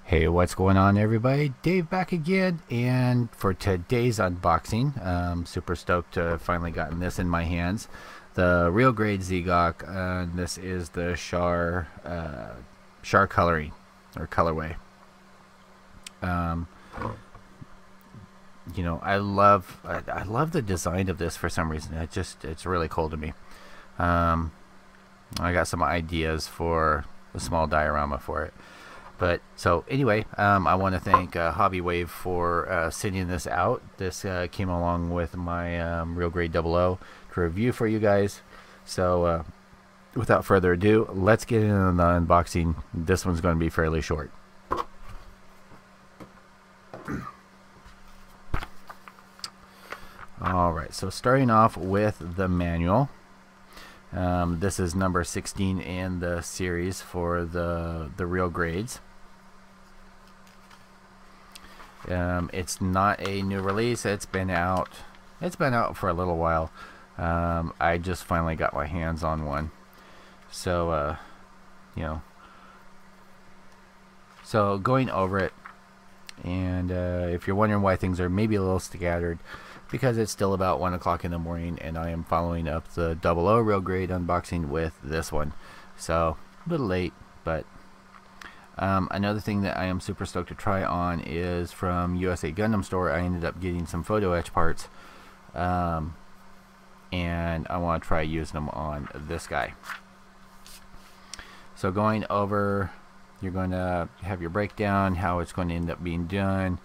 Hey, what's going on, everybody? Dave back again, and for today's unboxing, super stoked to finally gotten this in my hands. The real grade ZGOK. This is the Char coloring or colorway. You know, I love the design of this for some reason. It's really cool to me. I got some ideas for a small diorama for it. But so anyway, I want to thank Hobbywave for sending this out. This came along with my Real Grade 00 to review for you guys. So without further ado, let's get into the unboxing. This one's going to be fairly short. Alright, so starting off with the manual. This is number 16 in the series for the real grades. It's not a new release. It's been out for a little while. I just finally got my hands on one. So you know, so going over it, and if you're wondering why things are maybe a little scattered, because it's still about 1 o'clock in the morning and I am following up the 00 real grade unboxing with this one, so a little late. But another thing that I am super stoked to try on is from USA Gundam store. I ended up getting some photo etch parts, and I want to try using them on this guy. So going over, you're going to have your breakdown, how it's going to end up being done.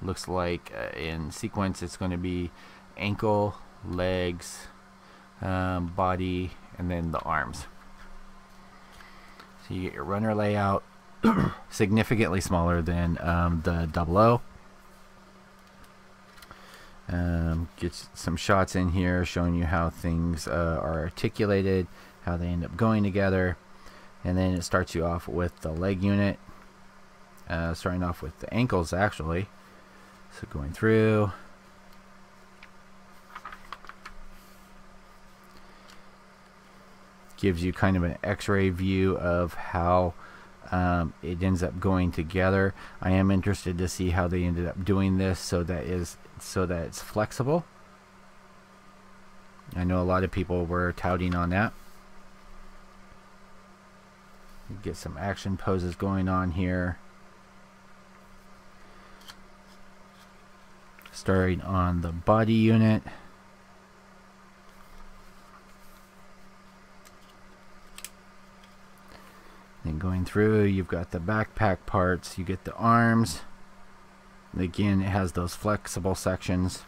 Looks like in sequence it's going to be ankle, legs, body, and then the arms. So you get your runner layout, significantly smaller than the 00. Get some shots in here showing you how things are articulated, how they end up going together, and then it starts you off with the leg unit, starting off with the ankles actually. So going through, gives you kind of an x-ray view of how it ends up going together. I am interested to see how they ended up doing this so that it's flexible. I know a lot of people were touting on that. You get some action poses going on here. Starting on the body unit. Then going through, you've got the backpack parts, you get the arms. Again, it has those flexible sections.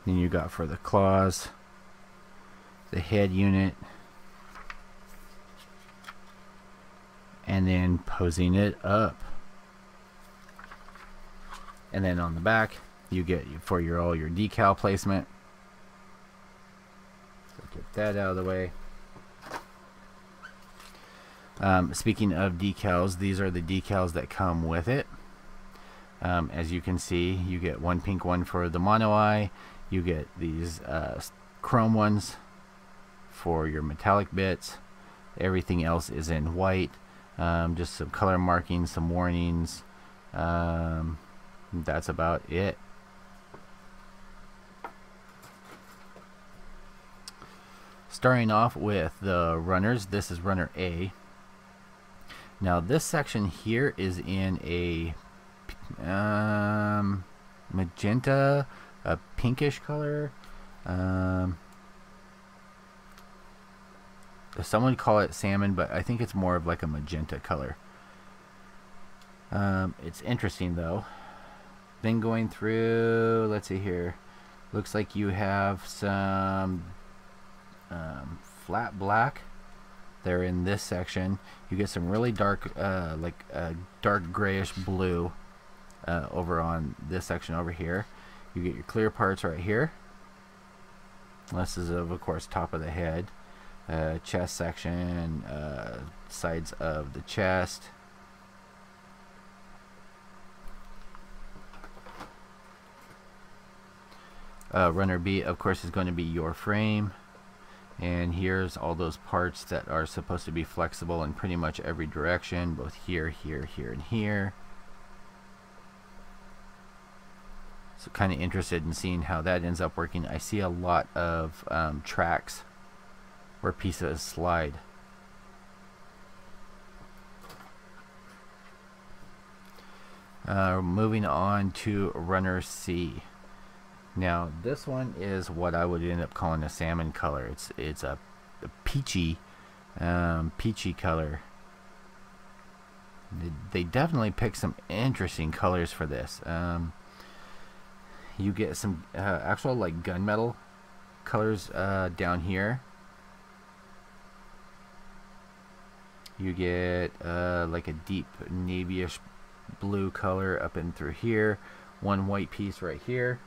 Then you got for the claws, the head unit, and then posing it up. And then on the back, you get for all your decal placement. So get that out of the way. Speaking of decals, these are the decals that come with it. As you can see, you get one pink one for the mono eye. You get these chrome ones for your metallic bits. Everything else is in white. Just some color markings, some warnings. That's about it. Starting off with the runners, this is runner A. Now this section here is in a magenta, a pinkish color. Someone call it salmon, but I think it's more of like a magenta color. It's interesting though. Then going through, let's see here, looks like you have some flat black there in this section. You get some really dark, like a dark grayish blue over on this section over here. You get your clear parts right here. This is of course top of the head, chest section, sides of the chest. Runner B, of course, is going to be your frame. And here's all those parts that are supposed to be flexible in pretty much every direction, both here, here, here, and here. So kind of interested in seeing how that ends up working. I see a lot of tracks where pieces slide. Moving on to runner C. Now this one is what I would end up calling a salmon color. It's a peachy color. They definitely picked some interesting colors for this. You get some actual like gunmetal colors down here. You get like a deep navyish blue color up and through here. One white piece right here.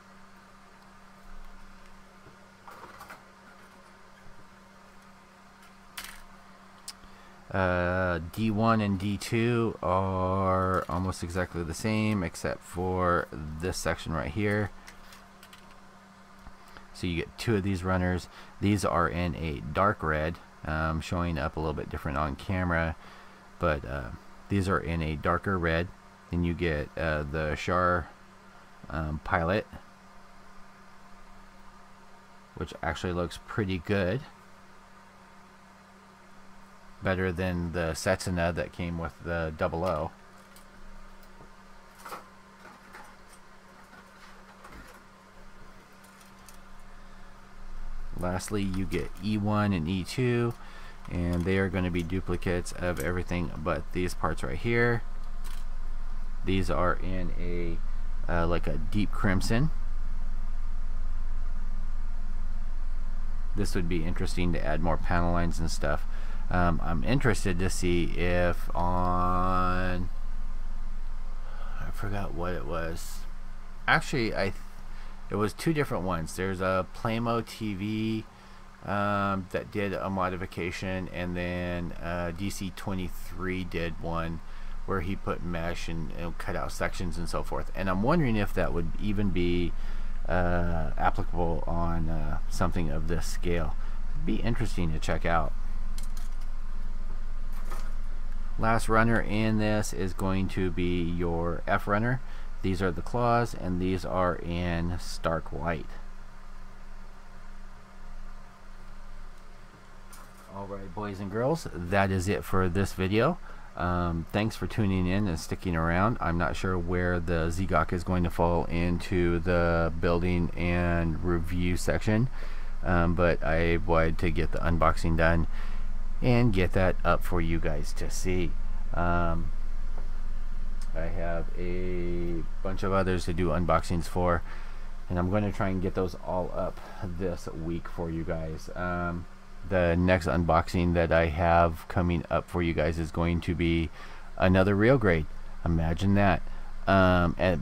D1 and D2 are almost exactly the same except for this section right here. So you get two of these runners. These are in a dark red, showing up a little bit different on camera, but these are in a darker red. Then you get the Char pilot, which actually looks pretty good. Better than the Setsuna that came with the 00. Lastly, you get E1 and E2, and they are going to be duplicates of everything but these parts right here. These are in a like a deep crimson. This would be interesting to add more panel lines and stuff. I'm interested to see if on, I forgot what it was. Actually, it was two different ones. There's a Playmo TV that did a modification, and then DC23 did one where he put mesh and cut out sections and so forth. And I'm wondering if that would even be applicable on something of this scale. It'd be interesting to check out. Last runner in this is going to be your F runner. These are the claws, and these are in stark white. Alright, boys and girls, that is it for this video. Thanks for tuning in and sticking around. I'm not sure where the ZGOK is going to fall into the building and review section, but I wanted to get the unboxing done and get that up for you guys to see. I have a bunch of others to do unboxings for, and I'm going to try and get those all up this week for you guys. The next unboxing that I have coming up for you guys is going to be another real grade. Imagine that. And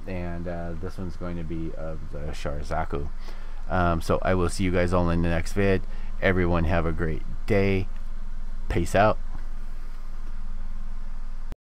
this one's going to be of the Char Zaku. So I will see you guys all in the next vid. Everyone have a great day. Peace out.